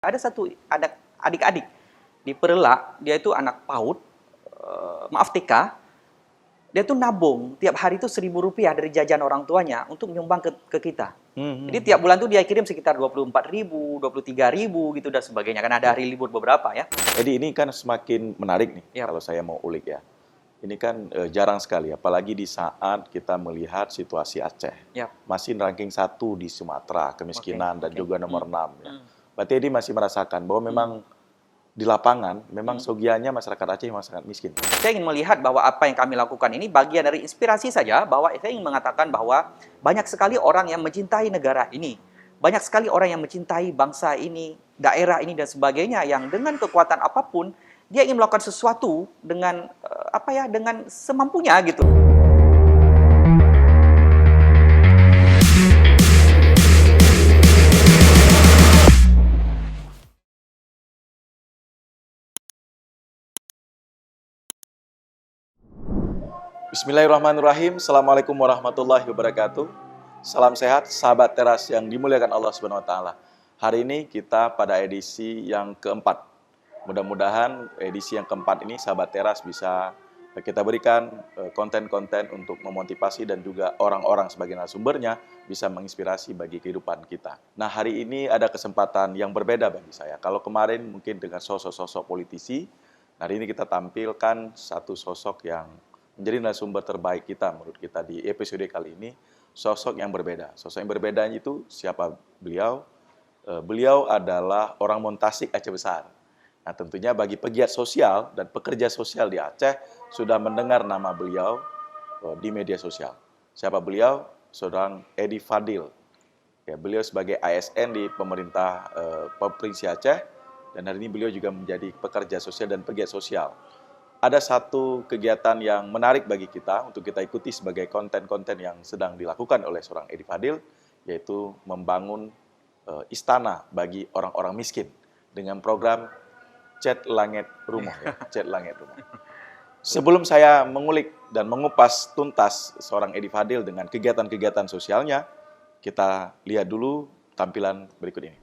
Ada satu adik-adik di Perelak, dia itu anak PAUD, maaf TK, dia tuh nabung tiap hari itu Rp1.000 dari jajan orang tuanya untuk nyumbang ke kita. Jadi tiap bulan tuh dia kirim sekitar 24.000, 23.000 gitu dan sebagainya. Kan ada hari libur beberapa ya. Jadi ini kan semakin menarik nih, Yap. kalau saya mau ulik ya. Ini kan jarang sekali, apalagi di saat kita melihat situasi Aceh. Yap. Masih ranking 1 di Sumatera, kemiskinan dan juga nomor 6. Ya. Berarti Edi masih merasakan bahwa memang di lapangan, memang sogianya masyarakat Aceh memang sangat miskin. Saya ingin melihat bahwa apa yang kami lakukan ini bagian dari inspirasi saja, bahwa saya ingin mengatakan bahwa banyak sekali orang yang mencintai negara ini. Banyak sekali orang yang mencintai bangsa ini, daerah ini dan sebagainya yang dengan kekuatan apapun dia ingin melakukan sesuatu dengan dengan semampunya gitu. Bismillahirrahmanirrahim. Assalamualaikum warahmatullahi wabarakatuh. Salam sehat, sahabat teras yang dimuliakan Allah Subhanahu wa taala. Hari ini kita pada edisi yang keempat. Mudah-mudahan edisi yang keempat ini sahabat teras bisa kita berikan konten-konten untuk memotivasi dan juga orang-orang sebagai narasumbernya bisa menginspirasi bagi kehidupan kita. Nah, hari ini ada kesempatan yang berbeda bagi saya. Kalau kemarin mungkin dengan sosok-sosok politisi, hari ini kita tampilkan satu sosok yang menjadi narasumber terbaik kita menurut kita di episode kali ini, sosok yang berbeda. Sosok yang berbeda itu siapa beliau? Beliau adalah orang Montasik Aceh Besar. Nah, tentunya bagi pegiat sosial dan pekerja sosial di Aceh sudah mendengar nama beliau di media sosial. Siapa beliau? Seorang Edi Fadil. Ya, beliau sebagai ASN di pemerintah Provinsi Aceh dan hari ini beliau juga menjadi pekerja sosial dan pegiat sosial. Ada satu kegiatan yang menarik bagi kita untuk kita ikuti sebagai konten-konten yang sedang dilakukan oleh seorang Edi Fadil, yaitu membangun istana bagi orang-orang miskin dengan program Cat Langit Rumah. Ya, Cat Langit Rumah. Sebelum saya mengulik dan mengupas tuntas seorang Edi Fadil dengan kegiatan-kegiatan sosialnya, kita lihat dulu tampilan berikut ini.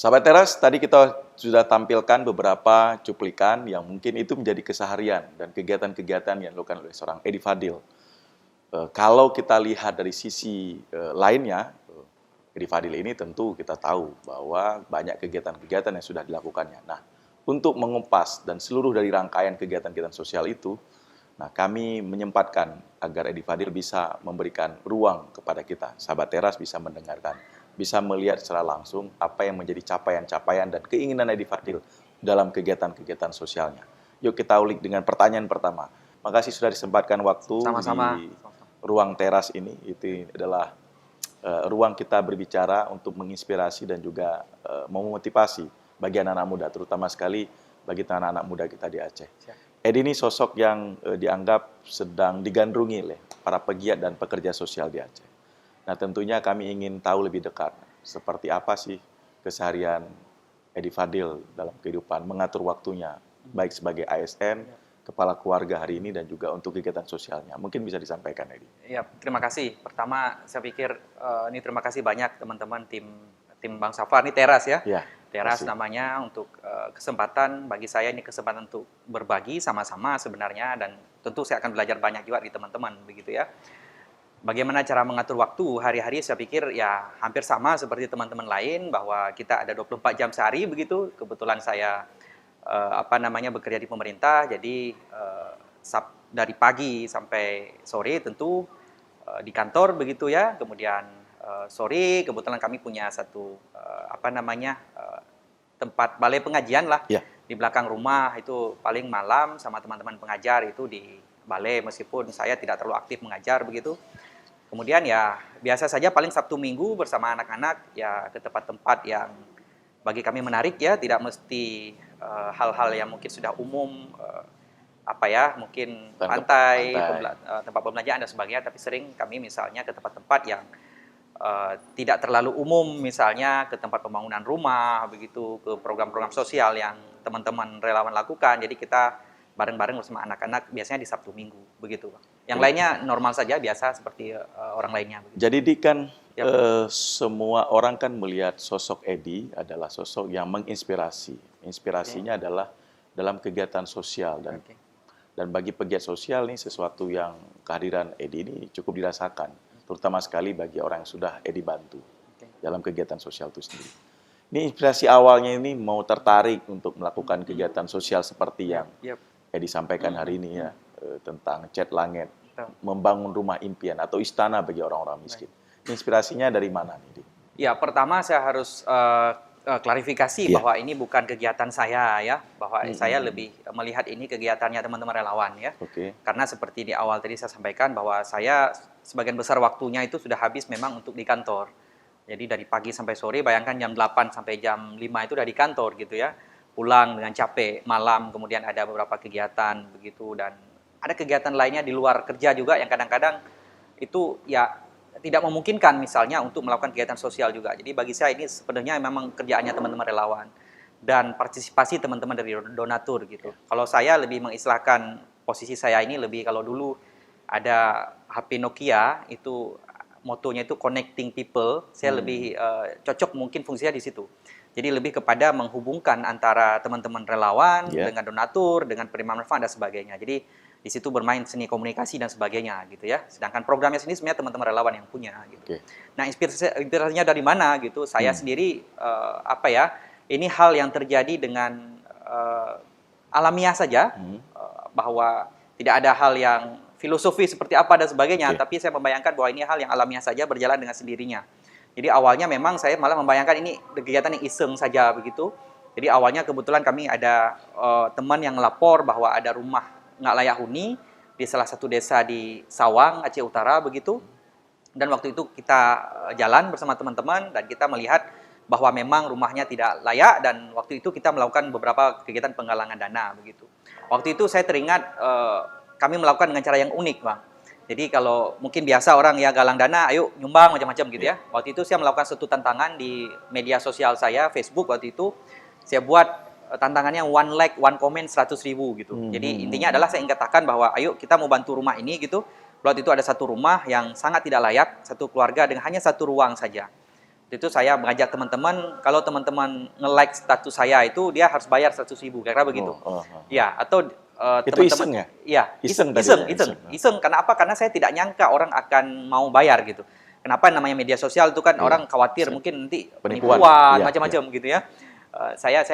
Sahabat teras, tadi kita sudah tampilkan beberapa cuplikan yang mungkin itu menjadi keseharian dan kegiatan-kegiatan yang dilakukan oleh seorang Edi Fadil. Kalau kita lihat dari sisi lainnya, Edi Fadil ini tentu kita tahu bahwa banyak kegiatan-kegiatan yang sudah dilakukannya. Nah, untuk mengupas dan seluruh dari rangkaian kegiatan-kegiatan sosial itu, nah kami menyempatkan agar Edi Fadil bisa memberikan ruang kepada kita, sahabat teras bisa mendengarkan, bisa melihat secara langsung apa yang menjadi capaian-capaian dan keinginan Edi Fadil dalam kegiatan-kegiatan sosialnya. Yuk kita ulik dengan pertanyaan pertama. Makasih sudah disempatkan waktu Sama-sama. di ruang teras ini. Itu adalah ruang kita berbicara untuk menginspirasi dan juga memotivasi bagi anak-anak muda, terutama sekali bagi anak-anak muda kita di Aceh. Edi ini sosok yang dianggap sedang digandrungi oleh para pegiat dan pekerja sosial di Aceh. Nah, tentunya kami ingin tahu lebih dekat seperti apa sih keseharian Edi Fadil dalam kehidupan, mengatur waktunya, baik sebagai ASN, kepala keluarga hari ini, dan juga untuk kegiatan sosialnya. Mungkin bisa disampaikan, Edi. Ya, terima kasih. Pertama, saya pikir ini terima kasih banyak teman-teman tim Bang Safar, ini Teras ya. Ya, Teras namanya untuk kesempatan bagi saya, ini kesempatan untuk berbagi sama-sama sebenarnya, dan tentu saya akan belajar banyak juga di teman-teman begitu ya. Bagaimana cara mengatur waktu hari-hari, saya pikir ya hampir sama seperti teman-teman lain, bahwa kita ada 24 jam sehari begitu. Kebetulan saya bekerja di pemerintah, jadi dari pagi sampai sore tentu di kantor begitu ya. Kemudian sore kebetulan kami punya satu tempat balai pengajian lah, Ya. di belakang rumah itu paling malam sama teman-teman pengajar itu di balai, meskipun saya tidak terlalu aktif mengajar begitu. Kemudian ya biasa saja paling Sabtu Minggu bersama anak-anak ya ke tempat-tempat yang bagi kami menarik ya, tidak mesti hal-hal yang mungkin sudah umum, apa ya, mungkin pantai, tempat pembelajaran dan sebagainya, tapi sering kami misalnya ke tempat-tempat yang tidak terlalu umum, misalnya ke tempat pembangunan rumah begitu, ke program-program sosial yang teman-teman relawan lakukan. Jadi kita bareng-bareng bersama anak-anak biasanya di Sabtu Minggu begitu, Bang. Yang lainnya normal saja, biasa seperti orang lainnya begitu. Jadi kan semua orang kan melihat sosok Edi adalah sosok yang menginspirasi. Inspirasinya adalah dalam kegiatan sosial dan bagi pegiat sosial ini sesuatu yang kehadiran Edi ini cukup dirasakan, terutama sekali bagi orang yang sudah Edi bantu dalam kegiatan sosial itu sendiri. Ini inspirasi awalnya ini mau tertarik untuk melakukan kegiatan sosial seperti yang Edi sampaikan hari ini ya, tentang Cat Langit, membangun rumah impian atau istana bagi orang-orang miskin. Inspirasinya dari mana nih? Ya, pertama saya harus klarifikasi bahwa ini bukan kegiatan saya ya, bahwa saya lebih melihat ini kegiatannya teman-teman relawan ya. Karena seperti di awal tadi saya sampaikan bahwa saya sebagian besar waktunya itu sudah habis memang untuk di kantor. Jadi dari pagi sampai sore, bayangkan jam 8 sampai jam 5 itu udah di kantor gitu ya. Pulang dengan capek, malam kemudian ada beberapa kegiatan begitu, dan ada kegiatan lainnya di luar kerja juga yang kadang-kadang itu ya tidak memungkinkan misalnya untuk melakukan kegiatan sosial juga. Jadi bagi saya ini sebenarnya memang kerjaannya teman-teman relawan dan partisipasi teman-teman dari donatur gitu. Kalau saya lebih mengistilahkan posisi saya ini lebih, kalau dulu ada HP Nokia itu motonya itu connecting people, saya lebih cocok mungkin fungsinya di situ. Jadi lebih kepada menghubungkan antara teman-teman relawan dengan donatur, dengan penerima manfaat dan sebagainya. Jadi di situ bermain seni komunikasi dan sebagainya gitu ya. Sedangkan programnya sendiri sebenarnya teman-teman relawan yang punya gitu. Nah, inspirasinya dari mana gitu? Saya sendiri apa ya? Ini hal yang terjadi dengan alamiah saja, bahwa tidak ada hal yang filosofi seperti apa dan sebagainya, tapi saya membayangkan bahwa ini hal yang alamiah saja berjalan dengan sendirinya. Jadi awalnya memang saya malah membayangkan ini kegiatan yang iseng saja begitu. Jadi awalnya kebetulan kami ada teman yang melapor bahwa ada rumah nggak layak huni di salah satu desa di Sawang, Aceh Utara begitu. Dan waktu itu kita jalan bersama teman-teman dan kita melihat bahwa memang rumahnya tidak layak, dan waktu itu kita melakukan beberapa kegiatan penggalangan dana begitu. Waktu itu saya teringat kami melakukan dengan cara yang unik, Bang. Jadi kalau mungkin biasa orang ya galang dana, ayo nyumbang macam-macam gitu ya. Waktu itu saya melakukan satu tantangan di media sosial saya, Facebook waktu itu. Saya buat tantangannya one like, one comment 100.000 gitu. Jadi intinya adalah saya ingin katakan bahwa ayo kita mau bantu rumah ini gitu. Waktu itu ada satu rumah yang sangat tidak layak, satu keluarga dengan hanya satu ruang saja. Itu saya mengajak teman-teman, kalau teman-teman nge-like status saya itu dia harus bayar 100.000, kira-kira begitu. Ya, atau itu iseng ya? Iya, iseng. Karena apa? Karena saya tidak nyangka orang akan mau bayar gitu. Kenapa? Namanya media sosial itu kan orang khawatir mungkin nanti penipuan macam-macam gitu ya. Saya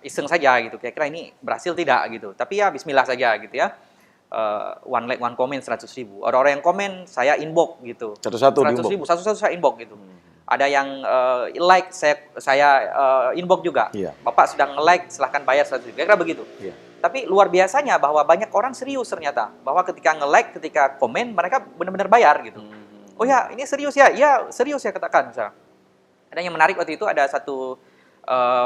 iseng saja gitu, kira-kira ini berhasil tidak gitu. Tapi ya bismillah saja gitu ya. One like, one comment 100.000. Orang-orang yang komen saya inbox gitu. Satu-satu saya inbox gitu. Ada yang like, saya inbox juga. Bapak sudah nge-like, silahkan bayar 100.000. Kira-kira begitu. Tapi luar biasanya bahwa banyak orang serius ternyata. Bahwa ketika nge-like, ketika komen, mereka benar-benar bayar gitu. Oh ya, ini serius ya? Iya, serius ya katakan. Misalnya. Ada yang menarik waktu itu, ada satu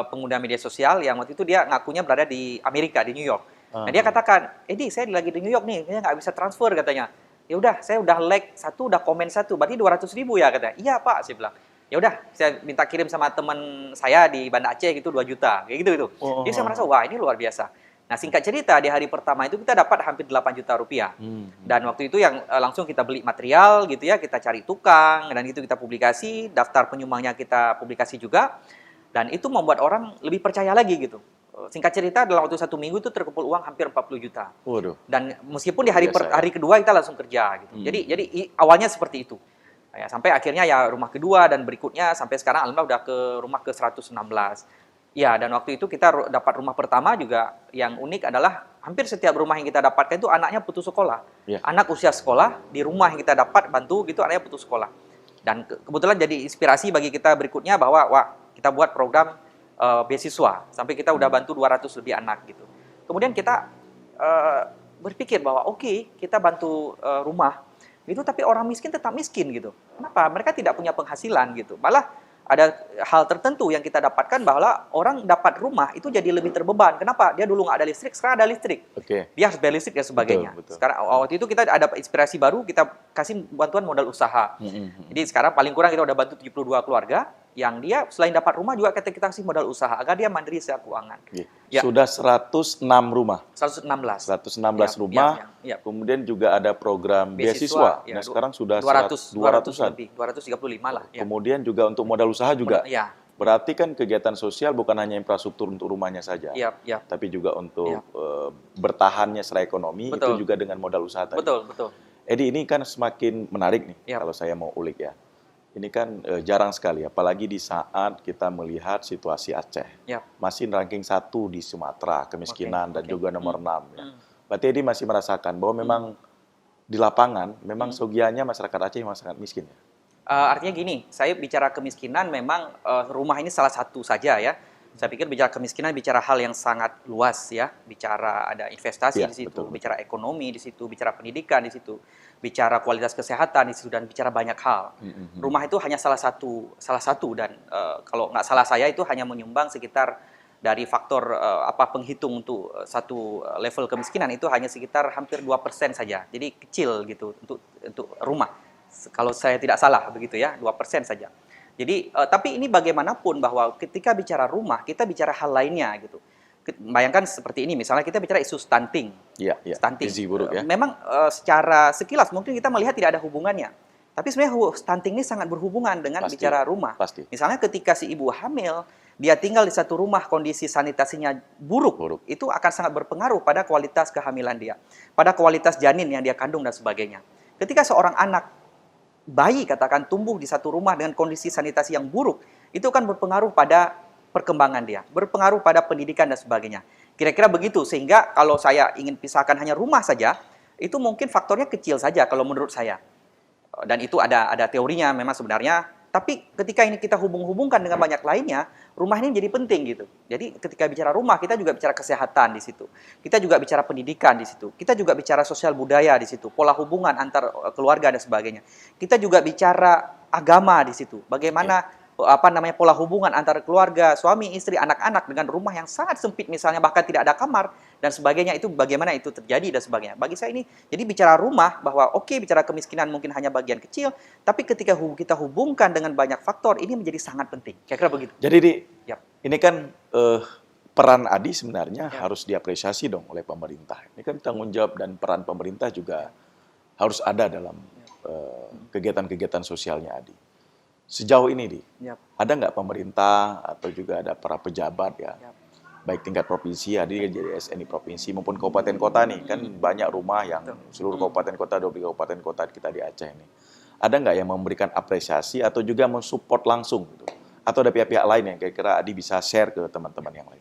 pengguna media sosial yang waktu itu dia ngakunya berada di Amerika, di New York. Nah dia katakan, Edi saya lagi di New York nih, saya nggak bisa transfer katanya. Ya udah, saya udah like satu, udah komen satu, berarti 200.000 ya katanya. Iya Pak, saya bilang. Ya udah, saya minta kirim sama teman saya di Banda Aceh gitu 2 juta, kayak gitu itu. Jadi saya merasa wah ini luar biasa. Nah singkat cerita di hari pertama itu kita dapat hampir 8 juta rupiah. Dan waktu itu yang langsung kita beli material gitu ya, kita cari tukang dan itu kita publikasi, daftar penyumbangnya kita publikasi juga. Dan itu membuat orang lebih percaya lagi gitu. Singkat cerita dalam waktu 1 minggu itu terkumpul uang hampir 40 juta. Dan meskipun di hari kedua kita langsung kerja gitu. Jadi awalnya seperti itu. Ya, sampai akhirnya ya rumah kedua dan berikutnya sampai sekarang alhamdulillah udah ke rumah ke 116. Ya, dan waktu itu kita dapat rumah pertama juga yang unik adalah hampir setiap rumah yang kita dapatkan itu anaknya putus sekolah. Anak usia sekolah di rumah yang kita dapat bantu gitu anaknya putus sekolah. Dan kebetulan jadi inspirasi bagi kita berikutnya bahwa wah kita buat program beasiswa. Sampai kita udah bantu 200 lebih anak gitu. Kemudian kita berpikir bahwa oke, kita bantu rumah itu, tapi orang miskin tetap miskin gitu. Kenapa? Mereka tidak punya penghasilan gitu. Malah ada hal tertentu yang kita dapatkan bahwa orang dapat rumah itu jadi lebih terbeban. Kenapa? Dia dulu nggak ada listrik, sekarang ada listrik. Oke. Dia harus bayar listrik dan sebagainya. Betul, betul. Sekarang waktu itu kita ada inspirasi baru, kita kasih bantuan modal usaha. Jadi sekarang paling kurang kita udah bantu 72 keluarga yang dia selain dapat rumah juga kita kasih modal usaha agar dia mandiri secara keuangan. Ya. Sudah 106 rumah. 116. 116 rumah. Ya. Kemudian juga ada program beasiswa. Ya, Nah, sekarang sudah 200-an lebih, 235 lah. Ya. Kemudian juga untuk modal usaha juga. Ya. Berarti kan kegiatan sosial bukan hanya infrastruktur untuk rumahnya saja, Ya. tapi juga untuk bertahannya secara ekonomi. Betul. Itu juga dengan modal usaha tadi. Betul. Edi, ini kan semakin menarik nih Ya. kalau saya mau ulik ya. Ini kan jarang sekali, apalagi di saat kita melihat situasi Aceh. Ya. Masih ranking 1 di Sumatera, kemiskinan, dan juga nomor 6. Ya. Hmm. Berarti Edi masih merasakan bahwa memang di lapangan, memang sogianya masyarakat Aceh memang sangat miskin ya? Artinya gini, saya bicara kemiskinan memang rumah ini salah satu saja ya. Saya pikir bicara kemiskinan bicara hal yang sangat luas ya. Bicara ada investasi Ya, di situ, betul. bicara ekonomi di situ, bicara pendidikan di situ, bicara kualitas kesehatan di situ, dan bicara banyak hal. Rumah itu hanya salah satu dan kalau nggak salah saya itu hanya menyumbang sekitar dari faktor penghitung untuk satu level kemiskinan itu hanya sekitar hampir 2% saja. Jadi kecil gitu untuk rumah. Kalau saya tidak salah begitu ya, 2% saja. Jadi tapi ini bagaimanapun bahwa ketika bicara rumah, kita bicara hal lainnya gitu. Bayangkan seperti ini, misalnya kita bicara isu stunting. Iya. Stunting. Gizi buruk ya. Memang secara sekilas mungkin kita melihat tidak ada hubungannya. Tapi sebenarnya stunting ini sangat berhubungan dengan Pasti, bicara rumah. pasti. Misalnya ketika si ibu hamil, dia tinggal di satu rumah, kondisi sanitasinya buruk, itu akan sangat berpengaruh pada kualitas kehamilan dia, pada kualitas janin yang dia kandung dan sebagainya. Ketika seorang anak bayi katakan tumbuh di satu rumah dengan kondisi sanitasi yang buruk, itu akan berpengaruh pada perkembangan dia, berpengaruh pada pendidikan dan sebagainya. Kira-kira begitu, sehingga kalau saya ingin pisahkan hanya rumah saja, itu mungkin faktornya kecil saja kalau menurut saya. Dan itu ada teorinya memang sebenarnya. Tapi ketika ini kita hubung-hubungkan dengan banyak lainnya, rumah ini menjadi penting gitu. Jadi ketika bicara rumah, kita juga bicara kesehatan di situ. Kita juga bicara pendidikan di situ. Kita juga bicara sosial budaya di situ, pola hubungan antar keluarga dan sebagainya. Kita juga bicara agama di situ. Bagaimana pola hubungan antara keluarga, suami, istri, anak-anak dengan rumah yang sangat sempit misalnya, bahkan tidak ada kamar dan sebagainya, itu bagaimana itu terjadi dan sebagainya. Bagi saya ini, jadi bicara rumah bahwa bicara kemiskinan mungkin hanya bagian kecil, tapi ketika kita hubungkan dengan banyak faktor, ini menjadi sangat penting. Kira-kira begitu. Jadi ini kan peran Adi sebenarnya harus diapresiasi dong oleh pemerintah. Ini kan tanggung jawab dan peran pemerintah juga harus ada dalam kegiatan-kegiatan sosialnya Adi. Sejauh ini, ada nggak pemerintah atau juga ada para pejabat ya, baik tingkat provinsi, Adi jadi SNI provinsi maupun kabupaten kota nih, kan banyak rumah yang seluruh kabupaten kota, 12 kabupaten kota kita di Aceh ini. Ada nggak yang memberikan apresiasi atau juga mensupport langsung gitu? Atau ada pihak-pihak lain yang kira-kira Adi bisa share ke teman-teman yang lain?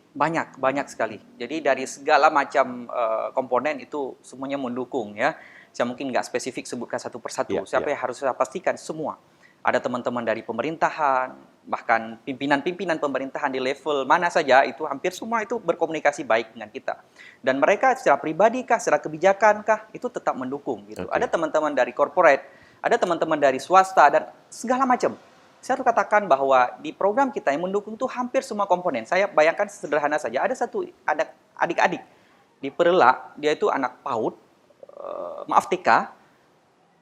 Banyak sekali. Jadi dari segala macam komponen itu semuanya mendukung ya. Saya mungkin nggak spesifik sebutkan satu persatu. Siapa yang harus saya pastikan semua. Ada teman-teman dari pemerintahan, bahkan pimpinan-pimpinan pemerintahan di level mana saja, itu hampir semua itu berkomunikasi baik dengan kita. Dan mereka secara pribadi kah, secara kebijakan kah, itu tetap mendukung gitu. Ada teman-teman dari corporate, ada teman-teman dari swasta, dan segala macam. Saya harus katakan bahwa di program kita yang mendukung itu hampir semua komponen. Saya bayangkan sederhana saja, ada adik-adik di Perela, dia itu anak PAUD, TK,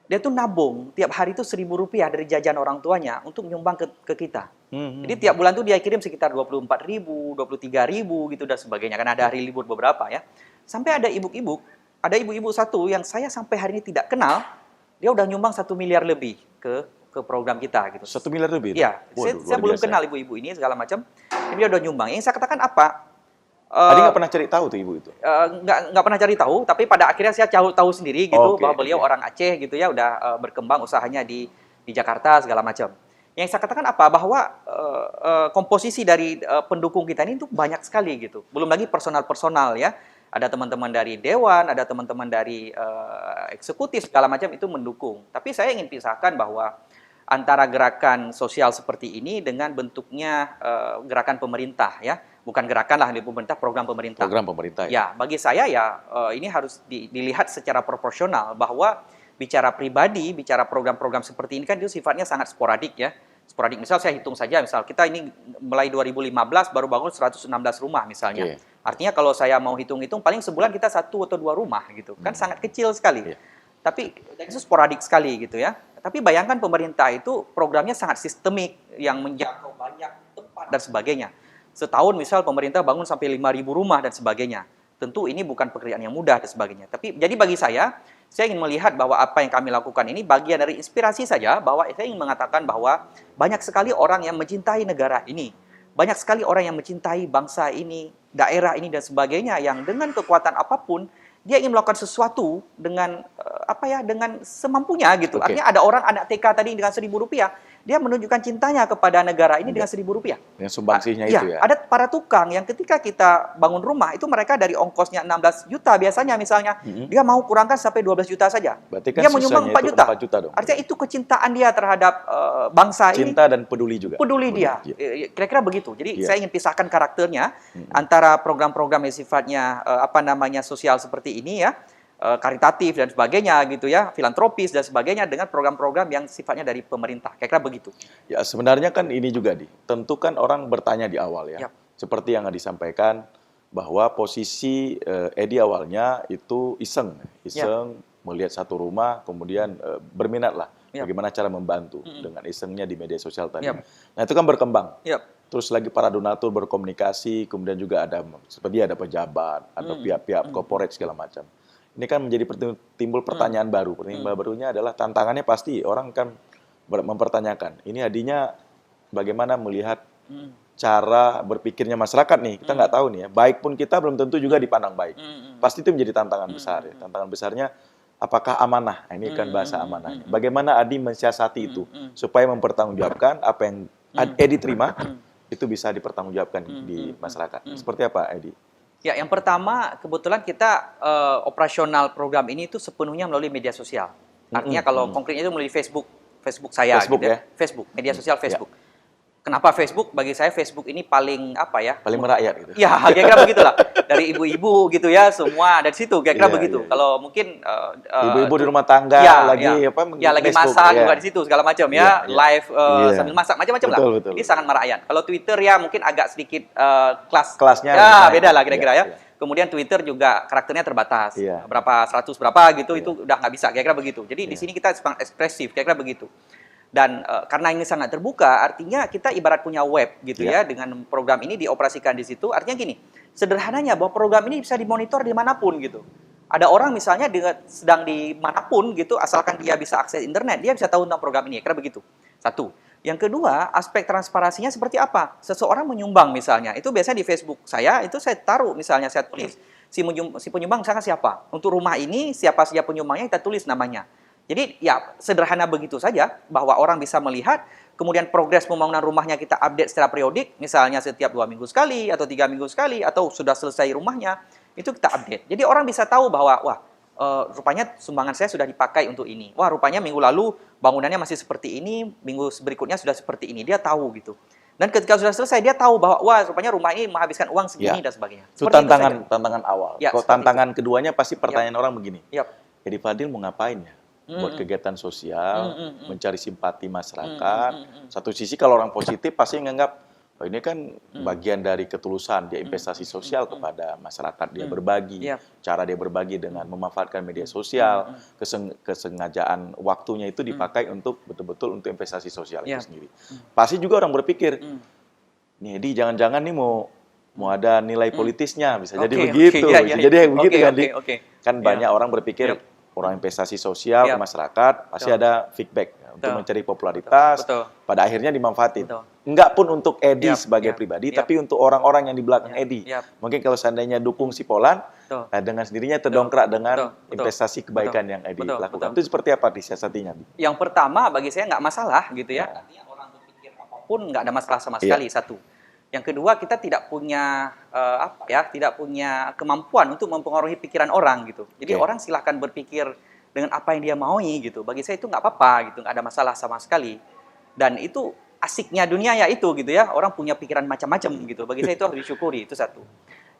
dia tuh nabung tiap hari itu Rp1.000 dari jajan orang tuanya untuk nyumbang ke kita. Jadi tiap bulan tuh dia kirim sekitar 24.000, 23.000 gitu dan sebagainya. Karena ada hari libur beberapa ya. Sampai ada ibu-ibu satu yang saya sampai hari ini tidak kenal, dia udah nyumbang 1 miliar lebih ke program kita gitu. 1 miliar lebih? Iya, saya belum kenal ibu-ibu ini segala macam. Dia udah nyumbang. Yang saya katakan apa? Adi nggak pernah cari tahu tuh ibu itu? Nggak pernah cari tahu, tapi pada akhirnya saya tahu sendiri gitu bahwa beliau orang Aceh gitu ya, udah berkembang usahanya di Jakarta segala macam. Yang saya katakan apa? Bahwa komposisi dari pendukung kita ini tuh banyak sekali gitu. Belum lagi personal ya. Ada teman-teman dari dewan, ada teman-teman dari eksekutif segala macam itu mendukung. Tapi saya ingin pisahkan bahwa antara gerakan sosial seperti ini dengan bentuknya gerakan pemerintah ya, bukan gerakan lah di pemerintah, program pemerintah. Program pemerintah Ya, bagi saya ya ini harus dilihat secara proporsional bahwa bicara pribadi, bicara program-program seperti ini kan itu sifatnya sangat sporadik ya. Sporadik, misal saya hitung saja, misal kita ini mulai 2015 baru bangun 116 rumah misalnya. Oke. Artinya kalau saya mau hitung-hitung paling sebulan kita 1 atau 2 rumah gitu. Kan sangat kecil sekali. Iya. Tapi itu sporadik sekali gitu ya. Tapi bayangkan pemerintah itu programnya sangat sistemik yang menjangkau banyak tempat dan sebagainya. Setahun misal pemerintah bangun sampai 5.000 rumah dan sebagainya. Tentu ini bukan pekerjaan yang mudah dan sebagainya. Tapi jadi bagi saya ingin melihat bahwa apa yang kami lakukan ini bagian dari inspirasi saja, bahwa saya ingin mengatakan bahwa banyak sekali orang yang mencintai negara ini. Banyak sekali orang yang mencintai bangsa ini, daerah ini dan sebagainya, yang dengan kekuatan apapun dia ingin melakukan sesuatu dengan dengan semampunya gitu. Oke. Artinya ada orang anak TK tadi dengan Rp1.000, dia menunjukkan cintanya kepada negara ini dengan Rp1.000. Yang sumbangsihnya Ya, itu ya. ada para tukang yang ketika kita bangun rumah itu mereka dari ongkosnya 16 juta biasanya misalnya, dia mau kurangkan sampai 12 juta saja. Berarti kan Dia menyumbang sisanya 4 itu juta. 4 juta dong. Artinya itu kecintaan dia terhadap bangsa ini. Cinta dan peduli juga. Peduli dia. Iya. Kira-kira begitu. Jadi Iya. saya ingin pisahkan karakternya antara program-program yang sifatnya sosial seperti ini ya, karitatif dan sebagainya gitu ya, filantropis dan sebagainya, dengan program-program yang sifatnya dari pemerintah. Kira-kira begitu. Ya sebenarnya kan ini juga tentu kan orang bertanya di awal ya. Yap. Seperti yang disampaikan bahwa posisi Edi awalnya itu iseng melihat satu rumah, kemudian berminat lah bagaimana cara membantu dengan isengnya di media sosial tadi. Yap. Nah itu kan berkembang. Yap. Terus lagi para donatur berkomunikasi, kemudian juga seperti ada pejabat, ada pihak-pihak corporate segala macam. Ini kan menjadi timbul pertanyaan baru. Pertanyaan barunya adalah tantangannya pasti orang kan mempertanyakan. Ini Adinya bagaimana melihat cara berpikirnya masyarakat nih. Kita nggak tahu nih ya. Baik pun kita belum tentu juga dipandang baik. Pasti itu menjadi tantangan besar ya. Tantangan besarnya apakah amanah? Nah, ini kan bahasa amanahnya. Bagaimana Adi mensiasati itu supaya mempertanggungjawabkan apa yang Edi terima itu bisa dipertanggungjawabkan di masyarakat. Seperti apa Edi? Ya, yang pertama kebetulan kita operasional program ini itu sepenuhnya melalui media sosial. Artinya kalau konkretnya itu melalui Facebook saya Facebook gitu ya? Facebook, media sosial Facebook. Kenapa Facebook? Bagi saya Facebook ini paling Paling merakyat gitu. Ya, kira-kira begitulah. Dari ibu-ibu gitu ya, semua dari situ. Kira-kira begitu. Kalau mungkin ibu-ibu di rumah tangga lagi lagi Facebook, masak juga di situ segala macam ya, live sambil masak macam-macam lah. Betul. Ini sangat merakyat. Kalau Twitter ya mungkin agak sedikit kelasnya ya beda lah kira-kira ya. Kemudian Twitter juga karakternya terbatas. Iya. Berapa 100 berapa gitu itu udah nggak bisa kira-kira begitu. Jadi di sini kita sangat ekspresif kira-kira begitu. Dan karena ini sangat terbuka, artinya kita ibarat punya web gitu ya, dengan program ini dioperasikan di situ. Artinya gini, sederhananya bahwa program ini bisa dimonitor dimanapun gitu. Ada orang misalnya sedang di manapun gitu, asalkan dia bisa akses internet, dia bisa tahu tentang program ini. Kira begitu. Satu. Yang kedua, aspek transparansinya seperti apa? Seseorang menyumbang misalnya, itu biasanya di Facebook saya, itu saya taruh misalnya, saya tulis si penyumbang misalkan siapa. Untuk rumah ini, siapa saja penyumbangnya, kita tulis namanya. Jadi ya sederhana begitu saja, bahwa orang bisa melihat, kemudian progres pembangunan rumahnya kita update secara periodik, misalnya setiap 2 minggu sekali, atau 3 minggu sekali, atau sudah selesai rumahnya, itu kita update. Jadi orang bisa tahu bahwa, wah, rupanya sumbangan saya sudah dipakai untuk ini. Wah, rupanya minggu lalu bangunannya masih seperti ini, minggu berikutnya sudah seperti ini. Dia tahu gitu. Dan ketika sudah selesai, dia tahu bahwa, wah, rupanya rumah ini menghabiskan uang segini dan sebagainya. Itu tantangan awal. Ya, kalau tantangan keduanya pasti pertanyaan orang begini. Yap. Edi Fadil mau ngapain ya? Buat kegiatan sosial, mencari simpati masyarakat. Satu sisi kalau orang positif pasti menganggap, oh ini kan bagian dari ketulusan, dia investasi sosial kepada masyarakat, dia berbagi. Cara dia berbagi dengan memanfaatkan media sosial, kesengajaan waktunya itu dipakai untuk betul-betul untuk investasi sosial itu sendiri. Pasti juga orang berpikir, nih Edi jangan-jangan nih mau ada nilai politisnya, bisa jadi begitu. Jadi begitu kan, kan banyak orang berpikir, orang investasi sosial ke masyarakat pasti ada feedback untuk mencari popularitas. Pada akhirnya dimanfaatin. Enggak pun untuk Edi sebagai pribadi, tapi untuk orang-orang yang di belakang Edi. Mungkin kalau seandainya dukung si Polan, dengan sendirinya terdongkrak dengan investasi kebaikan yang Edi lakukan. Itu seperti apa disiasatinya? Yang pertama bagi saya nggak masalah gitu ya. Artinya orang berpikir apapun nggak ada masalah sama sekali. Satu. Yang kedua, kita tidak punya tidak punya kemampuan untuk mempengaruhi pikiran orang gitu. Jadi orang silahkan berpikir dengan apa yang dia maui gitu. Bagi saya itu nggak apa-apa gitu, nggak ada masalah sama sekali. Dan itu asiknya dunia ya itu gitu ya, orang punya pikiran macam-macam gitu. Bagi saya itu harus disyukuri, itu satu.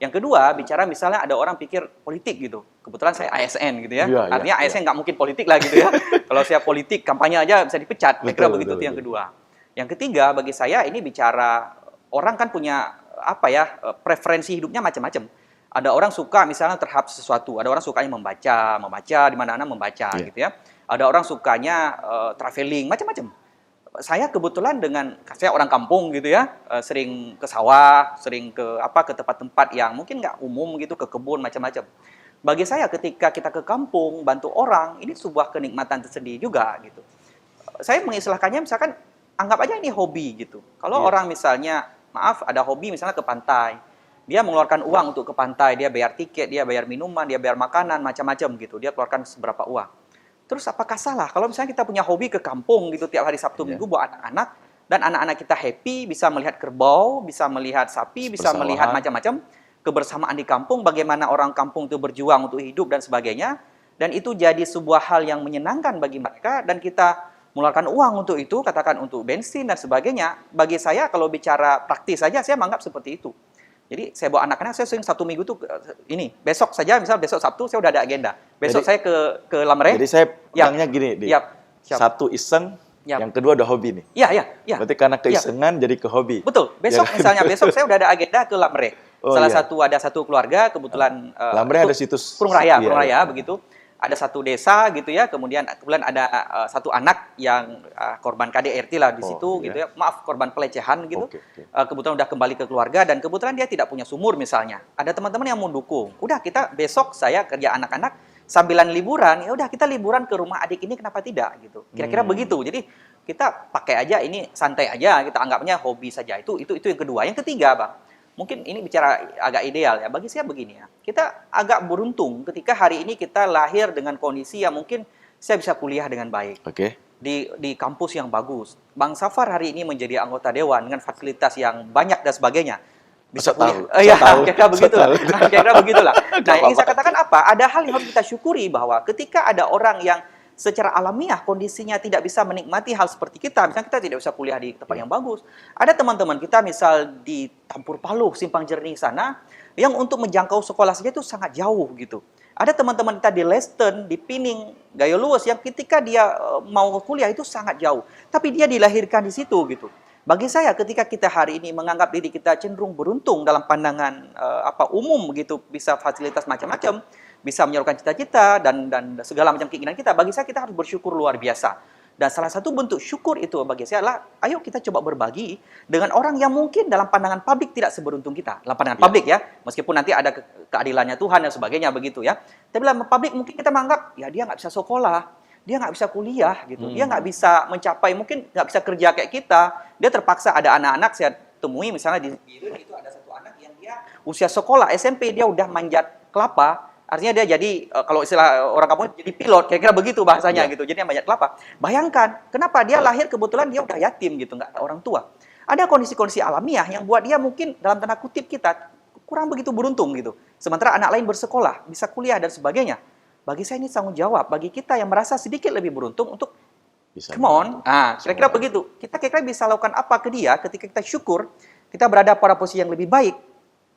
Yang kedua, bicara misalnya ada orang pikir politik gitu. Kebetulan saya ASN gitu ya. Iya, Artinya iya, ASN nggak mungkin politik lah gitu ya. Kalau saya politik, kampanye aja bisa dipecat. Saya kira Betul, begitu betul, itu yang betul. kedua. Yang ketiga, bagi saya ini bicara orang kan punya apa ya, preferensi hidupnya macam-macam. Ada orang suka misalnya terhadap sesuatu, ada orang sukanya membaca di mana-mana membaca Iya. gitu ya. Ada orang sukanya traveling, macam-macam. Saya kebetulan saya orang kampung gitu ya, sering ke sawah, sering ke tempat-tempat yang mungkin nggak umum gitu, ke kebun macam-macam. Bagi saya ketika kita ke kampung bantu orang, ini sebuah kenikmatan tersendiri juga gitu. Saya mengistilahkannya misalkan anggap aja ini hobi gitu. Kalau Iya. orang misalnya maaf ada hobi misalnya ke pantai, dia mengeluarkan uang untuk ke pantai, dia bayar tiket, dia bayar minuman, dia bayar makanan macam-macam gitu, dia keluarkan seberapa uang. Terus apakah salah kalau misalnya kita punya hobi ke kampung gitu tiap hari Sabtu Iya. Minggu buat anak-anak, dan anak-anak kita happy, bisa melihat kerbau, bisa melihat sapi, bisa melihat Persawahan. macam-macam, kebersamaan di kampung, bagaimana orang kampung itu berjuang untuk hidup dan sebagainya, dan itu jadi sebuah hal yang menyenangkan bagi mereka, dan kita mengeluarkan uang untuk itu, katakan untuk bensin dan sebagainya. Bagi saya kalau bicara praktis saja, saya menganggap seperti itu. Jadi saya bawa anak-anak, saya sering 1 minggu tuh ini, besok saja, misal besok Sabtu saya udah ada agenda. Besok Jadi- saya ke Lamre. Jadi saya Ya. bilangnya gini, Di. Yap, siap. Satu iseng, Yap. yang kedua udah hobi nih. Iya, iya. Berarti karena keisengan jadi ke hobi. Betul. Besok Ya. misalnya, besok saya udah ada agenda ke Lamre. Oh, Salah iya. satu ada satu keluarga kebetulan Lamre itu ada situs Kurung Raya, iya, Kurung Raya iya. begitu. Ada satu desa gitu ya, kemudian ada satu anak yang korban KDRT lah di Oh, situ iya. gitu ya. Maaf, korban pelecehan gitu. Oke, oke. Kebetulan udah kembali ke keluarga dan kebetulan dia tidak punya sumur misalnya. Ada teman-teman yang mendukung. Udah kita besok saya kerja anak-anak sambilan liburan, ya udah kita liburan ke rumah adik ini kenapa tidak gitu. Kira-kira begitu. Jadi kita pakai aja ini santai aja, kita anggapnya hobi saja. Itu yang kedua. Yang ketiga, Bang. Mungkin ini bicara agak ideal ya. Bagi saya begini ya. Kita agak beruntung ketika hari ini kita lahir dengan kondisi yang mungkin saya bisa kuliah dengan baik Oke. di kampus yang bagus. Bang Safar hari ini menjadi anggota dewan dengan fasilitas yang banyak dan sebagainya. Bisa Saya kuliah. tahu, Iya, saya tahu, kira-kira begitulah. saya tahu. Kira-kira begitulah. Nah, Nggak yang ingin saya apa-apa. katakan apa? Ada hal yang harus kita syukuri bahwa ketika ada orang yang secara alamiah kondisinya tidak bisa menikmati hal seperti kita, misalnya kita tidak bisa kuliah di tempat yang bagus. Ada teman-teman kita misal di Tampur Paluh, Simpang Jernih sana, yang untuk menjangkau sekolah saja itu sangat jauh gitu. Ada teman-teman kita di Leston, di Pining, Gayo Luwes yang ketika dia mau kuliah itu sangat jauh. Tapi dia dilahirkan di situ gitu. Bagi saya ketika kita hari ini menganggap diri kita cenderung beruntung dalam pandangan umum gitu, bisa fasilitas macam-macam, bisa menyalurkan cita-cita dan segala macam keinginan kita, bagi saya kita harus bersyukur luar biasa. Dan salah satu bentuk syukur itu bagi saya adalah, ayo kita coba berbagi dengan orang yang mungkin dalam pandangan publik tidak seberuntung kita. Dalam pandangan publik ya, meskipun nanti ada keadilannya Tuhan dan sebagainya begitu ya. Tapi dalam publik mungkin kita menganggap, ya dia nggak bisa sekolah, dia nggak bisa kuliah gitu, dia nggak bisa mencapai, mungkin nggak bisa kerja kayak kita. Dia terpaksa, ada anak-anak saya temui misalnya di Irun itu ada satu anak yang dia usia sekolah SMP dia udah manjat kelapa. Artinya dia jadi, kalau istilah orang kampung jadi pilot, kira-kira begitu bahasanya gitu. Jadi dia manjat kelapa. Bayangkan, kenapa dia lahir kebetulan dia udah yatim gitu, nggak ada orang tua. Ada kondisi-kondisi alamiah yang buat dia mungkin dalam tanda kutip kita kurang begitu beruntung gitu. Sementara anak lain bersekolah, bisa kuliah dan sebagainya. Bagi saya ini tanggung jawab, bagi kita yang merasa sedikit lebih beruntung untuk Bisa come on. Kira-kira begitu. Kita kira-kira bisa lakukan apa ke dia ketika kita syukur, kita berada pada posisi yang lebih baik,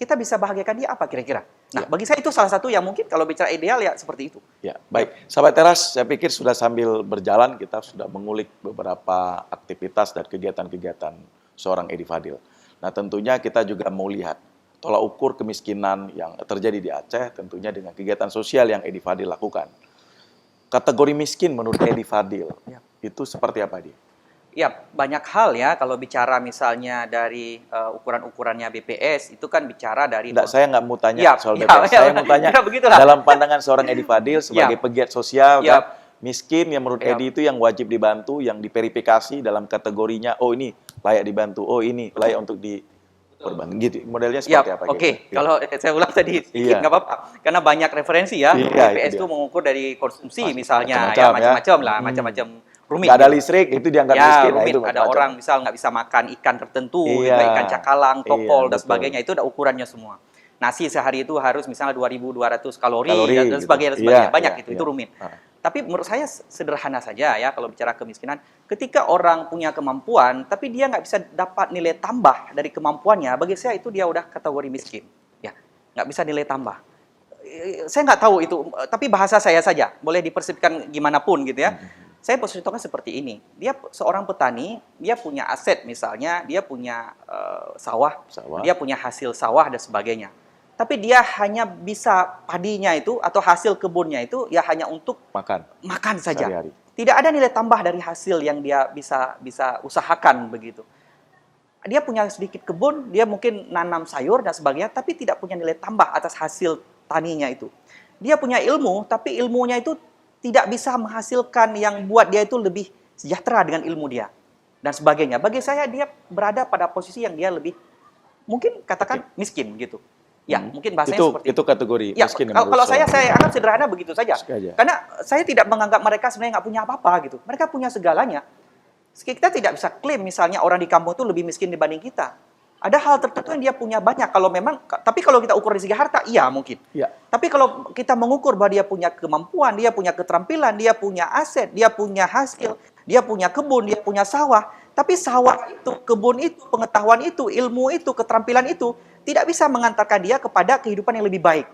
kita bisa bahagiakan dia apa kira-kira? Nah, bagi saya itu salah satu yang mungkin kalau bicara ideal ya seperti itu. Ya, baik. Sahabat Teras, saya pikir sudah sambil berjalan kita sudah mengulik beberapa aktivitas dan kegiatan-kegiatan seorang Edi Fadil. Nah, tentunya kita juga mau lihat tolak ukur kemiskinan yang terjadi di Aceh tentunya dengan kegiatan sosial yang Edi Fadil lakukan. Kategori miskin menurut Edi Fadil itu seperti apa dia? Ya, banyak hal ya kalau bicara misalnya dari ukuran-ukurannya BPS itu kan bicara dari Saya nggak mau tanya Ya, soal ya, BPS. ya, Saya mau tanya ya, begitulah. dalam pandangan seorang Edi Fadil sebagai pegiat sosial Ya. kan, miskin yang menurut Edi itu yang wajib dibantu, yang diverifikasi dalam kategorinya, oh ini layak dibantu, oh ini layak untuk diperbantu. Gitu. Modelnya Ya, seperti apa? oke. gitu? Kalau saya ulang tadi sedikit Iya. nggak apa-apa, karena banyak referensi ya. Iya, BPS itu itu dia. mengukur dari konsumsi misalnya, macam-macam ya ya. macam-macam lah, macam-macam rumit. Nggak ada gitu. listrik, itu dianggap Ya, miskin. Nah, rumit. itu Ada macam-macam. orang misal nggak bisa makan ikan tertentu, Iya. gitu, ikan cakalang, tokol, dan betul. sebagainya. Itu ada ukurannya semua. Nasi sehari itu harus misalnya 2.200 kalori, Kalori, dan gitu. sebagainya, dan Iya, sebagainya. Banyak iya, itu iya. rumit. Tapi menurut saya sederhana saja ya kalau bicara kemiskinan. Ketika orang punya kemampuan, tapi dia nggak bisa dapat nilai tambah dari kemampuannya, bagi saya itu dia udah kategori miskin. Ya, nggak bisa nilai tambah. Saya nggak tahu itu, tapi bahasa saya saja. Boleh dipersepsikan gimana pun gitu ya. Saya posisikan seperti ini. Dia seorang petani, dia punya aset misalnya, dia punya sawah, dia punya hasil sawah dan sebagainya. Tapi dia hanya bisa padinya itu atau hasil kebunnya itu ya hanya untuk makan saja. Sehari-hari. Tidak ada nilai tambah dari hasil yang dia bisa usahakan begitu. Dia punya sedikit kebun, dia mungkin nanam sayur dan sebagainya, tapi tidak punya nilai tambah atas hasil taninya itu. Dia punya ilmu, tapi ilmunya itu tidak bisa menghasilkan yang buat dia itu lebih sejahtera dengan ilmu dia dan sebagainya. Bagi saya dia berada pada posisi yang dia lebih mungkin katakan miskin gitu. Ya, mungkin bahasanya seperti itu kategori ya, miskin. Kalau saya anggap sederhana begitu saja. Karena saya tidak menganggap mereka sebenarnya nggak punya apa-apa gitu. Mereka punya segalanya. Kita tidak bisa klaim misalnya orang di kampung itu lebih miskin dibanding kita. Ada hal tertentu yang dia punya banyak. Tapi kalau kita ukur dari segi harta, iya mungkin. Ya. Tapi kalau kita mengukur bahwa dia punya kemampuan, dia punya keterampilan, dia punya aset, dia punya hasil, dia punya kebun, dia punya sawah. Tapi sawah itu, kebun itu, pengetahuan itu, ilmu itu, keterampilan itu tidak bisa mengantarkan dia kepada kehidupan yang lebih baik.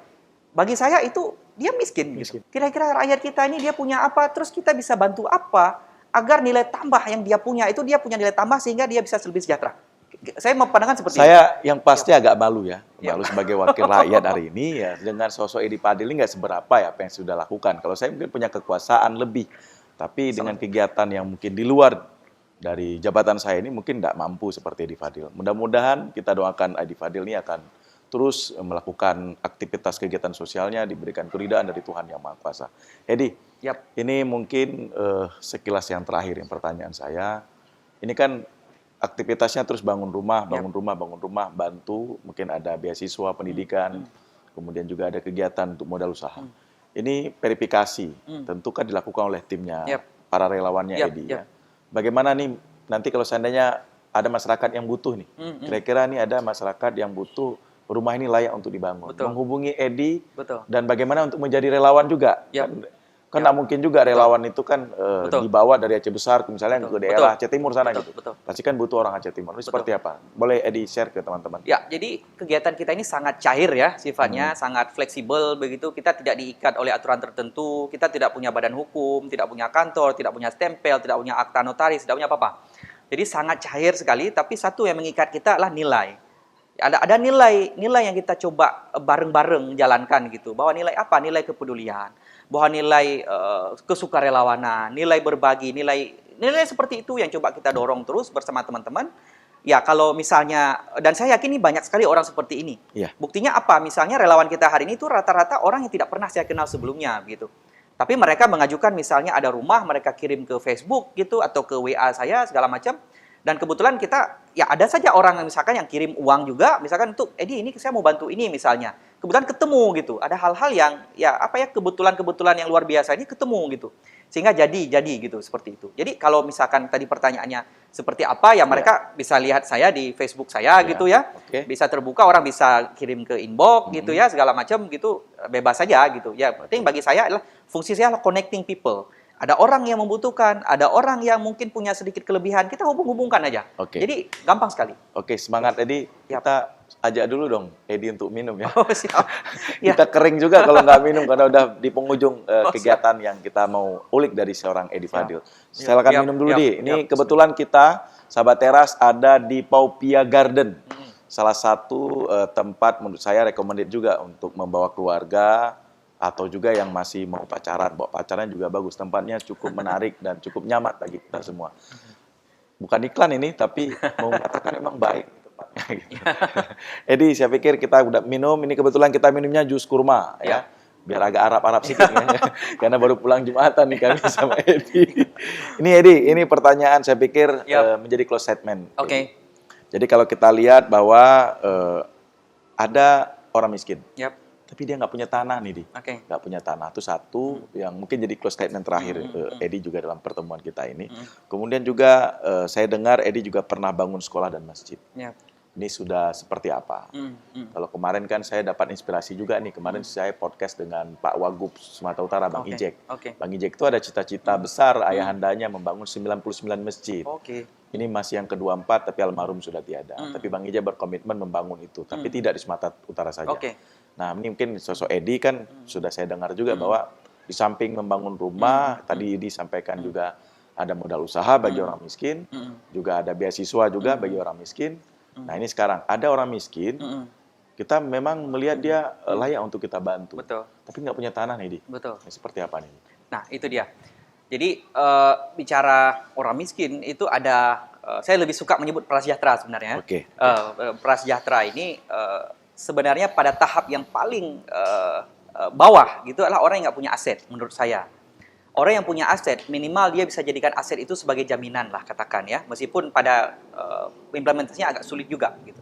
Bagi saya itu dia miskin. Gitu. Kira-kira rakyat kita ini dia punya apa, terus kita bisa bantu apa agar nilai tambah yang dia punya itu dia punya nilai tambah sehingga dia bisa lebih sejahtera. Saya memandangkan seperti saya yang pasti agak malu ya, malu sebagai wakil rakyat hari ini ya dengan sosok Edi Fadil ini nggak seberapa ya apa yang sudah lakukan. Kalau saya mungkin punya kekuasaan lebih, tapi dengan kegiatan yang mungkin di luar dari jabatan saya ini mungkin tidak mampu seperti Edi Fadil. Mudah-mudahan kita doakan Edi Fadil ini akan terus melakukan aktivitas kegiatan sosialnya, diberikan keridhaan dari Tuhan Yang Maha Kuasa. Edi, ini mungkin sekilas yang terakhir yang pertanyaan saya. Ini kan aktivitasnya terus bangun rumah, bantu, mungkin ada beasiswa pendidikan, kemudian juga ada kegiatan untuk modal usaha. Ini verifikasi, tentu kan dilakukan oleh timnya, para relawannya Edi. Ya. Bagaimana nih nanti kalau seandainya ada masyarakat yang butuh nih, kira-kira nih ada masyarakat yang butuh rumah ini layak untuk dibangun, menghubungi Edi, dan bagaimana untuk menjadi relawan juga. Kan nggak mungkin juga relawan itu kan dibawa dari Aceh Besar misalnya ke daerah Aceh Timur sana gitu. Pasti kan butuh orang Aceh Timur. Ini seperti apa? Boleh Edi share ke teman-teman? Ya, jadi kegiatan kita ini sangat cair ya sifatnya, sangat fleksibel begitu. Kita tidak diikat oleh aturan tertentu, kita tidak punya badan hukum, tidak punya kantor, tidak punya stempel, tidak punya akta notaris, tidak punya apa-apa. Jadi sangat cair sekali, tapi satu yang mengikat kita adalah nilai. Ada nilai yang kita coba bareng-bareng jalankan gitu. Bahwa nilai apa? Nilai kepedulian. Bahwa nilai kesukarelawanan, nilai berbagi, nilai seperti itu yang coba kita dorong terus bersama teman-teman. Ya kalau misalnya, dan saya yakin ini banyak sekali orang seperti ini. Buktinya apa? Misalnya relawan kita hari ini itu rata-rata orang yang tidak pernah saya kenal sebelumnya gitu. Tapi mereka mengajukan misalnya ada rumah, mereka kirim ke Facebook gitu atau ke WA saya segala macam. Dan kebetulan kita, ya ada saja orang yang misalkan yang kirim uang juga, misalkan untuk, Edi ini saya mau bantu ini misalnya. Kebetulan ketemu gitu, ada hal-hal yang, ya apa ya, kebetulan yang luar biasa ini ketemu gitu. Sehingga jadi gitu, seperti itu. Jadi kalau misalkan tadi pertanyaannya seperti apa, ya mereka bisa lihat saya di Facebook saya gitu ya. Bisa terbuka, orang bisa kirim ke inbox gitu ya, segala macam gitu, bebas saja gitu. Ya penting bagi saya adalah, fungsi saya adalah connecting people. Ada orang yang membutuhkan, ada orang yang mungkin punya sedikit kelebihan, kita hubung-hubungkan aja. Jadi gampang sekali. Semangat Edi. Kita ajak dulu dong Edi untuk minum ya. Siap. Kita kering juga kalau nggak minum karena udah di penghujung kegiatan yang kita mau ulik dari seorang Edi Fadil. Silakan minum dulu Di. Ini kebetulan kita sahabat teras ada di Paupia Garden. Salah satu tempat menurut saya recommended juga untuk membawa keluarga atau juga yang masih mau pacaran. Bawa pacaran juga bagus. Tempatnya cukup menarik dan cukup nyaman bagi kita semua. Bukan iklan ini, tapi mau mengatakan memang baik tempatnya. Gitu. Edi, saya pikir kita udah minum. Ini kebetulan kita minumnya jus kurma ya. Biar agak Arab-Arab sedikit ya. Karena baru pulang Jumatan nih kami sama Edi. Ini Edi, ini pertanyaan saya pikir menjadi close statement. Jadi kalau kita lihat bahwa ada orang miskin. Tapi dia nggak punya tanah nih, Di. Nggak punya tanah. Itu satu yang mungkin jadi close statement terakhir Edi juga dalam pertemuan kita ini. Kemudian juga saya dengar Edi juga pernah bangun sekolah dan masjid. ini sudah seperti apa. Kalau kemarin kan saya dapat inspirasi juga nih, kemarin saya podcast dengan Pak Wagub Sumatera Utara, Bang Ijek. Bang Ijek itu ada cita-cita besar ayahandanya membangun 99 masjid. Ini masih yang ke-24, tapi almarhum sudah tiada. Tapi Bang Ijek berkomitmen membangun itu, tapi tidak di Sumatera Utara saja. Nah, ini mungkin sosok Edi kan sudah saya dengar juga bahwa di samping membangun rumah, tadi disampaikan juga ada modal usaha bagi orang miskin, juga ada beasiswa juga bagi orang miskin. Nah, ini sekarang ada orang miskin, kita memang melihat dia layak untuk kita bantu. Tapi nggak punya tanah nih, Di. Ini seperti apa nih? Nah, itu dia. Jadi, bicara orang miskin itu ada, saya lebih suka menyebut prasejahtera sebenarnya. Prasejahtera ini sebenarnya pada tahap yang paling bawah gitu adalah orang yang nggak punya aset, menurut saya. Orang yang punya aset, minimal dia bisa jadikan aset itu sebagai jaminan lah, katakan ya. Meskipun pada implementasinya agak sulit juga gitu.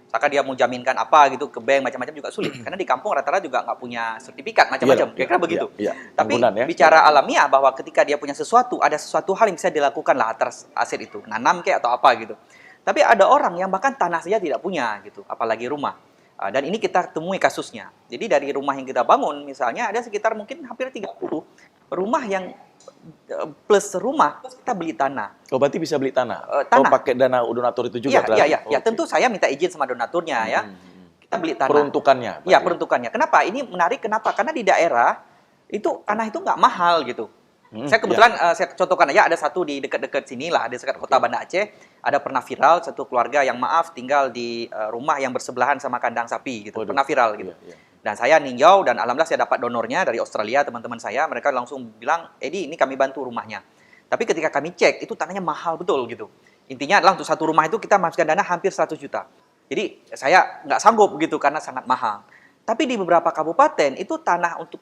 Misalkan dia mau jaminkan apa gitu ke bank macam-macam juga sulit. Karena di kampung rata-rata juga nggak punya sertifikat macam-macam. Kira-kira begitu. Tapi bicara alamiah bahwa ketika dia punya sesuatu, ada sesuatu hal yang bisa dilakukan lah atas aset itu. Nanam kayak atau apa gitu. Tapi ada orang yang bahkan tanah saja tidak punya gitu. Apalagi rumah. Dan ini kita temui kasusnya. Jadi dari rumah yang kita bangun, misalnya ada sekitar mungkin hampir 30 rumah yang plus rumah, kita beli tanah. Oh, berarti bisa beli tanah? Oh, pakai dana donatur itu juga? Iya. Tentu saya minta izin sama donaturnya ya. Kita beli tanah. Peruntukannya? Iya, peruntukannya. Kenapa? Ini menarik, kenapa? Karena di daerah, itu tanah itu nggak mahal gitu. Saya kebetulan, saya contohkan aja, ada satu di dekat-dekat sini lah, di dekat kota Banda Aceh, ada pernah viral, satu keluarga yang maaf tinggal di rumah yang bersebelahan sama kandang sapi gitu, pernah viral gitu. Dan saya ninjau, dan alhamdulillah saya dapat donornya dari Australia, teman-teman saya, mereka langsung bilang, Edi, ini kami bantu rumahnya. Tapi ketika kami cek, itu tanahnya mahal betul gitu. Intinya adalah untuk satu rumah itu kita masukkan dana hampir 100 juta. Jadi saya nggak sanggup gitu, karena sangat mahal. Tapi di beberapa kabupaten itu tanah untuk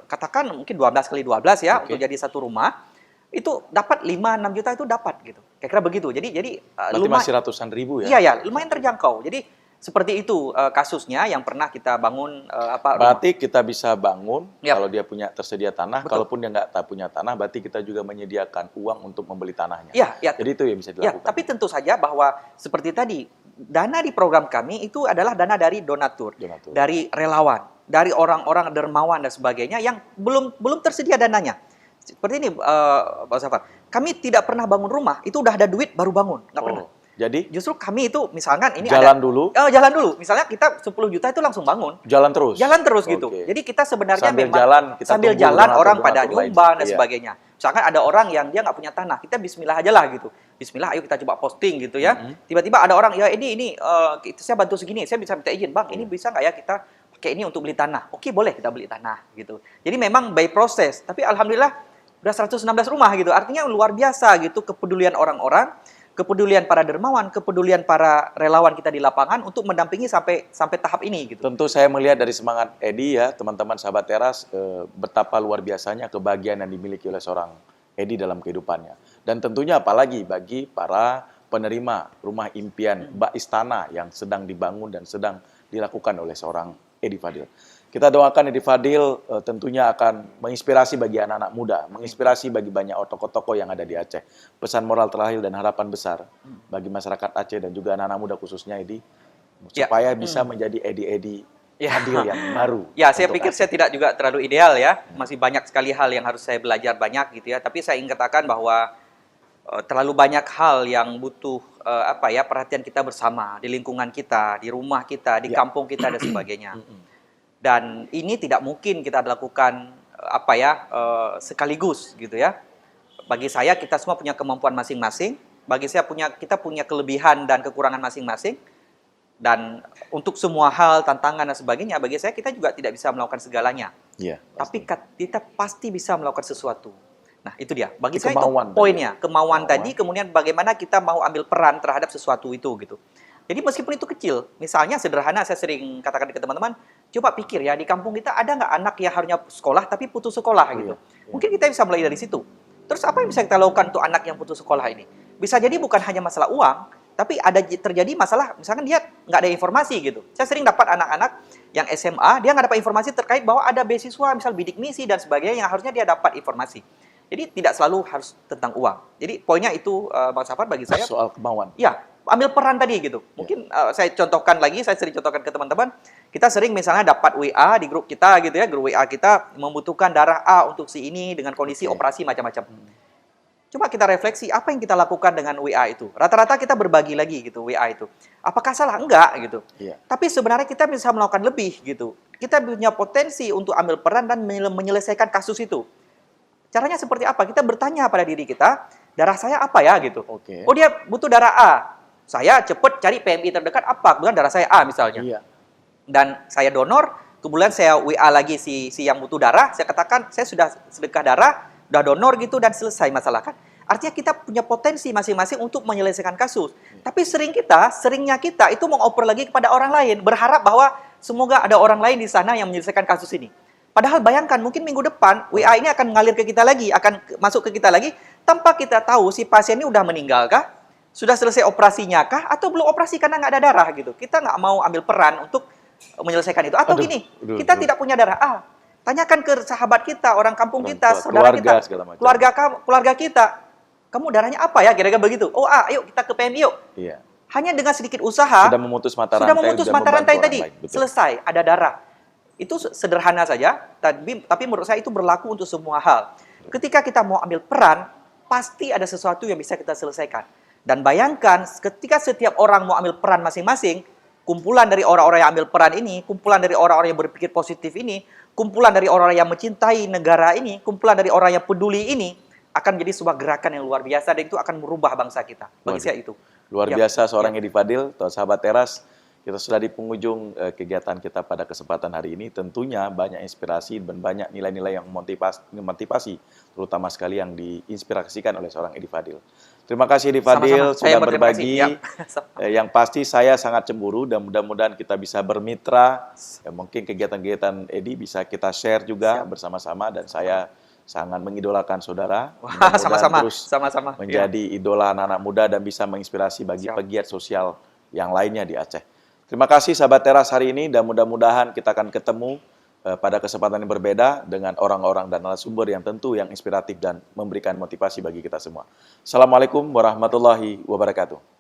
katakan mungkin 12 kali 12 ya, untuk jadi satu rumah itu dapat 5-6 juta itu dapat gitu. Kira-kira begitu. Jadi berarti masih ratusan ribu ya? Iya, lumayan terjangkau. Jadi seperti itu kasusnya yang pernah kita bangun berarti rumah. Kita bisa bangun kalau dia punya tersedia tanah. Kalaupun dia nggak punya tanah, berarti kita juga menyediakan uang untuk membeli tanahnya. Jadi itu yang bisa dilakukan. Tapi tentu saja bahwa seperti tadi, dana di program kami itu adalah dana dari donatur. Dari relawan, dari orang-orang dermawan dan sebagainya yang belum tersedia dananya. Seperti ini, Pak Safar. Kami tidak pernah bangun rumah, itu udah ada duit baru bangun, nggak pernah. Jadi justru kami itu misalkan ini jalan dulu. Jalan dulu. Misalnya kita 10 juta itu langsung bangun. Jalan terus. Gitu. Jadi kita sebenarnya sambil jalan orang pada nyumbang dan sebagainya. Misalkan ada orang yang dia nggak punya tanah, kita bismillah aja lah gitu. Bismillah, ayo kita coba posting gitu ya. Tiba-tiba ada orang, ya ini saya bantu segini, saya bisa minta izin, Bang, ini bisa nggak ya kita pakai ini untuk beli tanah? Oke, boleh kita beli tanah gitu. Jadi memang by proses, tapi alhamdulillah udah 116 rumah gitu. Artinya luar biasa gitu kepedulian orang-orang, kepedulian para dermawan, kepedulian para relawan kita di lapangan untuk mendampingi sampai tahap ini gitu. Tentu saya melihat dari semangat Edi ya, teman-teman sahabat teras, betapa luar biasanya kebahagiaan yang dimiliki oleh seorang Edi dalam kehidupannya. Dan tentunya apalagi bagi para penerima rumah impian Bak Istana yang sedang dibangun dan sedang dilakukan oleh seorang Edi Fadil. Kita doakan Edi Fadil tentunya akan menginspirasi bagi anak-anak muda, menginspirasi bagi banyak tokoh-tokoh yang ada di Aceh. Pesan moral terakhir dan harapan besar bagi masyarakat Aceh dan juga anak-anak muda khususnya Edi, supaya bisa menjadi Edi Fadil yang baru. Ya, saya pikir saya tidak juga terlalu ideal ya. Masih banyak sekali hal yang harus saya belajar banyak gitu ya. Tapi saya ingin katakan bahwa terlalu banyak hal yang butuh perhatian kita bersama di lingkungan kita, di rumah kita, di kampung kita dan sebagainya. Dan ini tidak mungkin kita lakukan sekaligus gitu ya. Bagi saya kita semua punya kemampuan masing-masing. Bagi saya kita punya kelebihan dan kekurangan masing-masing. Dan untuk semua hal, tantangan dan sebagainya, bagi saya kita juga tidak bisa melakukan segalanya. Tapi kita pasti bisa melakukan sesuatu. Nah, itu dia. Bagi saya itu poinnya, kemauan tadi, kemudian bagaimana kita mau ambil peran terhadap sesuatu itu gitu. Jadi meskipun itu kecil, misalnya sederhana, saya sering katakan ke teman-teman, coba pikir ya, di kampung kita ada nggak anak yang harusnya sekolah tapi putus sekolah gitu. Mungkin kita bisa mulai dari situ. Terus apa yang bisa kita lakukan untuk anak yang putus sekolah ini? Bisa jadi bukan hanya masalah uang, tapi ada terjadi masalah, misalkan dia nggak ada informasi gitu. Saya sering dapat anak-anak yang SMA, dia nggak dapat informasi terkait bahwa ada beasiswa, misal bidik misi dan sebagainya yang harusnya dia dapat informasi. Jadi tidak selalu harus tentang uang. Jadi poinnya itu, Bang Safar, bagi saya soal kemauan. Ya, ambil peran tadi gitu. Mungkin saya contohkan lagi, saya sering contohkan ke teman-teman. Kita sering misalnya dapat WA di grup kita gitu ya, grup WA kita membutuhkan darah A untuk si ini dengan kondisi operasi macam-macam. Coba kita refleksi, apa yang kita lakukan dengan WA itu? Rata-rata kita berbagi lagi gitu WA itu. Apakah salah? Enggak gitu. Tapi sebenarnya kita bisa melakukan lebih gitu. Kita punya potensi untuk ambil peran dan menyelesaikan kasus itu. Caranya seperti apa? Kita bertanya pada diri kita, darah saya apa ya gitu. Oh, dia butuh darah A. Saya cepet cari PMI terdekat apa? Kemudian darah saya A misalnya. Dan saya donor, kemudian saya WA lagi si yang butuh darah, saya katakan saya sudah sedekah darah, udah donor gitu dan selesai masalah kan. Artinya kita punya potensi masing-masing untuk menyelesaikan kasus. Tapi seringnya kita itu mengoper lagi kepada orang lain, berharap bahwa semoga ada orang lain di sana yang menyelesaikan kasus ini. Padahal bayangkan mungkin minggu depan WA ini akan mengalir ke kita lagi, akan masuk ke kita lagi tanpa kita tahu si pasien ini udah meninggal kah? Sudah selesai operasinya kah? Atau belum operasi karena nggak ada darah gitu. Kita nggak mau ambil peran untuk menyelesaikan itu. Atau gini, kita tidak punya darah A. Tanyakan ke sahabat kita, orang kampung kita, saudara kita, keluarga kita. Kamu darahnya apa ya? Kira-kira begitu. Oh, ayo kita ke PMI yuk. Hanya dengan sedikit usaha, sudah memutus mata rantai tadi. Selesai, ada darah. Itu sederhana saja, tapi menurut saya itu berlaku untuk semua hal. Ketika kita mau ambil peran, pasti ada sesuatu yang bisa kita selesaikan. Dan bayangkan, ketika setiap orang mau ambil peran masing-masing, kumpulan dari orang-orang yang ambil peran ini, kumpulan dari orang-orang yang berpikir positif ini, kumpulan dari orang-orang yang mencintai negara ini, kumpulan dari orang yang peduli ini, akan menjadi sebuah gerakan yang luar biasa, dan itu akan merubah bangsa kita. Bagi saya itu. Luar biasa seorang Edi Fadil, sahabat Teras. Kita sudah di penghujung kegiatan kita pada kesempatan hari ini. Tentunya banyak inspirasi dan banyak nilai-nilai yang memotivasi, terutama sekali yang diinspirasikan oleh seorang Edi Fadil. Terima kasih Edi Fadil sudah berbagi. Yang pasti saya sangat cemburu dan mudah-mudahan kita bisa bermitra. Mungkin kegiatan-kegiatan Edi bisa kita share juga bersama-sama, dan saya sangat mengidolakan saudara. Sama-sama menjadi idola anak-anak muda dan bisa menginspirasi bagi pegiat sosial yang lainnya di Aceh. Terima kasih sahabat Teras hari ini, dan mudah-mudahan kita akan ketemu pada kesempatan yang berbeda dengan orang-orang dan narasumber yang tentu yang inspiratif dan memberikan motivasi bagi kita semua. Assalamualaikum warahmatullahi wabarakatuh.